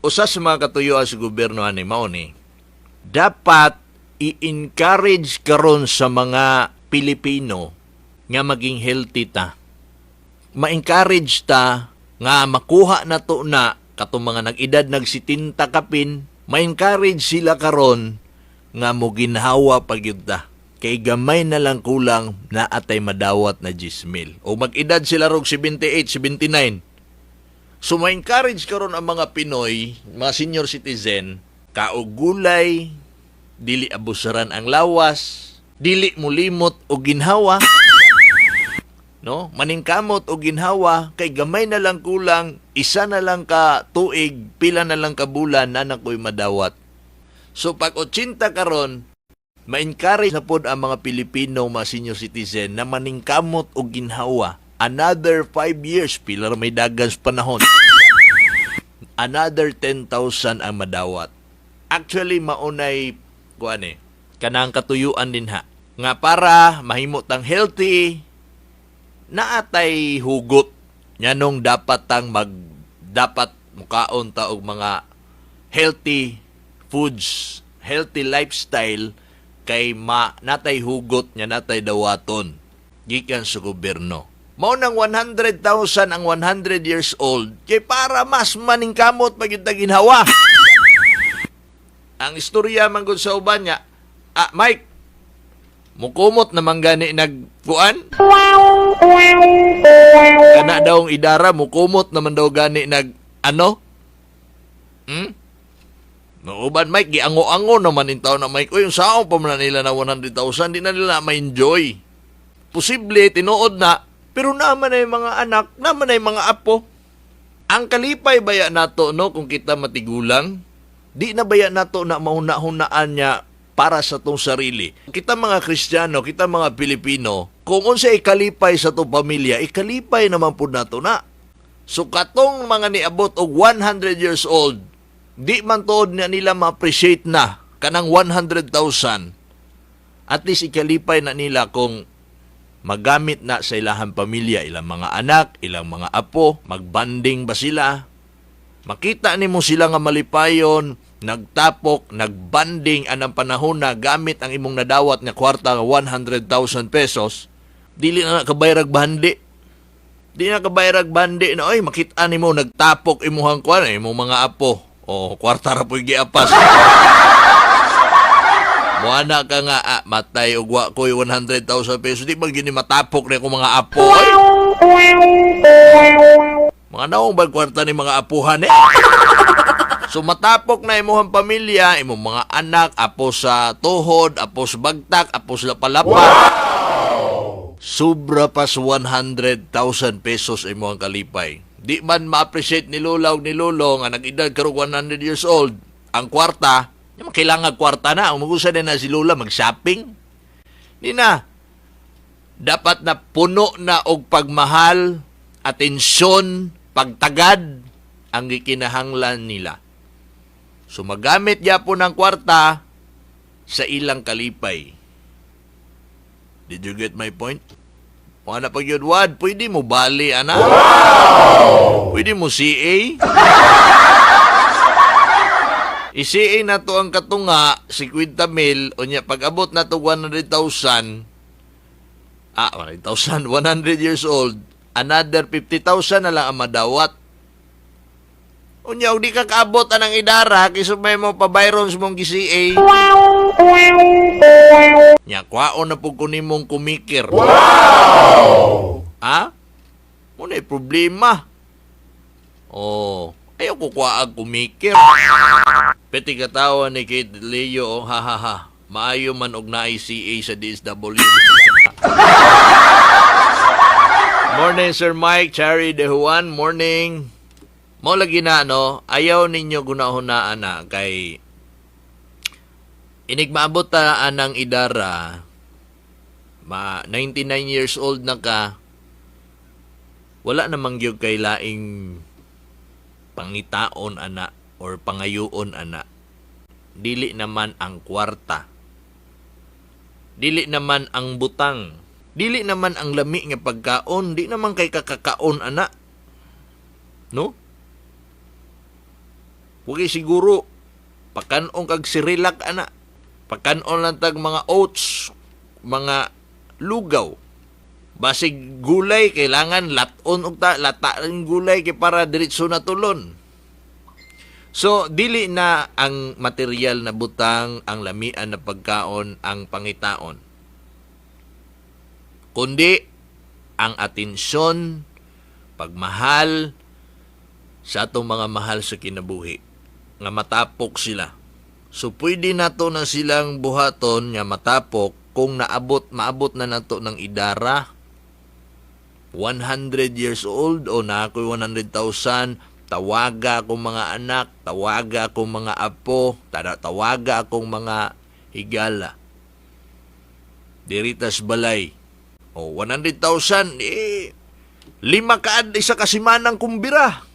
Usa sa mga katuyuan sa gobyerno ani mao ni dapat i-encourage karon sa mga Pilipino nga maging healthy ta. Ma-encourage ta nga makuha na to na katong mga nag-edad nagsitinta kapin, ma-encourage sila karon nga mo ginhawa pagyud ta. Kay gamay na lang kulang na atay madawat na 10,000. O mag-edad sila rog 78, 79. So ma-encourage karon ang mga Pinoy, mga senior citizen, kaog gulay, dili abusaran ang lawas, dili mulimot o ginhawa. No? Maningkamot o ginhawa, kay gamay na lang kulang, isa na lang ka tuig, pila na lang ka bulan na nakoy madawat. So pag 80 karon, ma-encourage na pod ang mga Pilipino, mga senior citizen na maningkamot o ginhawa. Another 5 years, pila may dagan sa panahon. Another 10,000 ang madawat. Actually, maunay, kanang katuyuan din ha. Nga para mahimot ang healthy, naatay hugot. Nyanong dapat mukaon ta og mga healthy foods, healthy lifestyle, kay natay hugot nya natay dawaton gikan sa gobyerno. Mao nang 100,000 ang 100 years old kay para mas maningkamot pagid ginhawa. Ang istorya man gud sa uban nya, Mike, mukumot naman gani nagkuan? Kana daw ang idara, mukumot naman daw gani ano? Nauban, Mike, giango-ango naman in taon na Mike. Uy, yung sao pa man nila na 100,000, di na nila ma-enjoy. Posible, tinuod na, pero naman ay mga anak, naman ay mga apo. Ang kalipay baya nato, no, kung kita matigulang, di na baya nato na mauna-hunaan niya para sa tong sarili. Kita mga Kristiyano, kita mga Pilipino, kung unsa ikalipay sa tong pamilya, ikalipay naman po nato na. So katong mga niabot og 100 years old, di man tuod na nila ma-appreciate na kanang 100,000. At least ikalipay na nila kung magamit na sa ilahang pamilya, ilang mga anak, ilang mga apo, magbanding ba sila? Makita nimo sila nga malipayon, nagtapok, nagbanding anang panahon na gamit ang imong nadawat nga kwarta nga 100,000 pesos, dili na nakabayrag bandi. Di na kabayrag bandi na, oy, makita nimo nagtapok imuhang kwan, imong mga apo. O, kwarta ra po'y giapas. Muana ka nga, matay ugwa ko'y 100,000 pesos. Di ba gini matapok na kong mga apo? Ay? Mga naong ba kwarta ni mga apuhan eh? So, matapok na imuhang pamilya, imong mga anak, apo sa tuhod, apo sa bagtak, apo sa lapalapa. Wow! Sobra pa sa 100,000 pesos imuhang kalipay. Di man ma-appreciate ni Lola o ni Lolo nga nag-edad karong 100 years old, ang kwarta, yung kailangan kwarta na. Umugusa na si Lola mag-shopping. Di na. Dapat na puno na og pagmahal, atensyon, pagtagad ang gikinahanglan nila. So magamit yapon ang kwarta sa ilang kalipay. Did you get my point? Mga na pag yun, Wad, pwede mo bali, ana? Wow! Pwede mo CA? I-CA na to ang katunga, 50,000, o niya, pag abot na to 100,000, 100,000, 100 years old, another 50,000 na lang ang madawat. O niya, di ka kaabot anang idara, kisumay mo pa Byrons mong gi-CA. Nya, kwaon na po kunin mong kumikir. Wow! Ha? Muna problema. Oh, ayaw ko kwaag kumikir. Peti katawa ni Kate Leo, ha ha ha. Maayo man og na-ICA sa DSW. Morning, Sir Mike, Cherry De Juan, morning. Mo lagi na, no? Ayaw ninyo gunahunaan na kay inigmaabot ta anang idara 99 years old na ka, wala namang gyud kay laing pangitaon ana or pangayuon ana. Dili naman ang kwarta, dili naman ang butang, dili naman ang lami nga pagkaon, di naman kay kakakaon ana, no? Huwag siguro, pakanon kag sirilak, ana. Pakanon lang tag mga oats, mga lugaw. Basig gulay, kailangan laton og lata ng gulay kay para diretso na tulon. So, dili na ang material na butang, ang lamian na pagkaon, ang pangitaon. Kundi, ang atensyon, pagmahal, sa atong mga mahal sa kinabuhi, nga matapok sila. So, pwede na to na silang buhaton nga matapok kung maabot na nato ng idara, 100 years old o na ako'y 100,000, tawaga akong mga anak, tawaga akong mga apo, tawaga akong mga higala. Diritas balay. O, 100,000, 5 kaad isa kasimanang kumbira.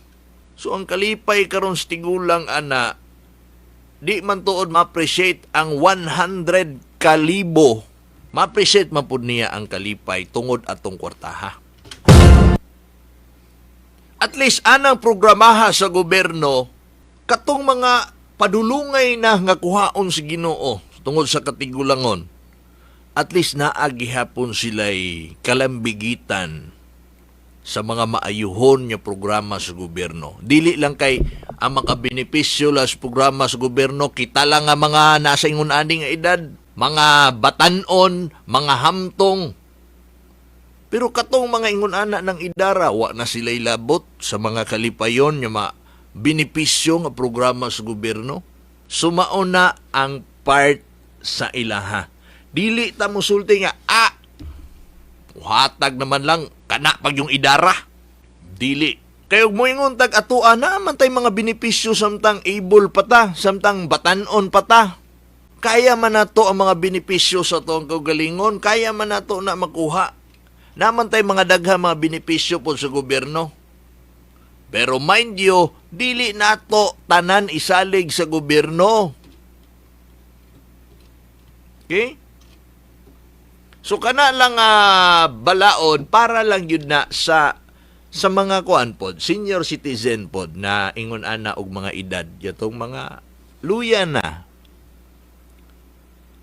So, ang kalipay karon stigulang ana, di man tuod ma-appreciate ang 100 kalibo. Ma-appreciate man pud niya ang kalipay tungod atong kwartaha. At least anang programaha sa gobyerno katong mga padulungay na nga kuhaon si Ginoo tungod sa katigulangon. At least naagihapon sila'y kalambigitan sa mga maayuhon nga programa sa gobyerno. Dili lang kay ang makabenepisyo las programa sa gobyerno, kita lang nga mga nasa ingon ani nga edad, mga batanon, mga hamtong. Pero katong mga ingon ana ng idara, wa na sila'y labot sa mga kalipayon nga benepisyo nga programa sa gobyerno. Sumao na ang part sa ilaha. Dili ta musulti nga, hatag naman lang, kana pag yung idara. Dili. Kayog mo ingon tag atuan na man tay mga benepisyo samtang able pa ta, samtang batanon pa ta. Kaya man nato ang mga benepisyo sa tuong kaugalingon, kaya man nato na makuha. Naman tay mga daghang mga benepisyo po sa gobyerno. Pero mind you, dili nato tanan isalig sa gobyerno. Okay? So kana lang balaod para lang yun na sa mga kuan pod, senior citizen pod na ingon ana og mga edad, yatong mga luya na.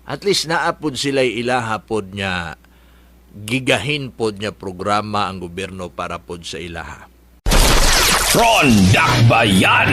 At least naapod sila'y ilaha pod niya, gigahin pod niya programa ang gobyerno para pod sa ilaha. Ron Dakbayan.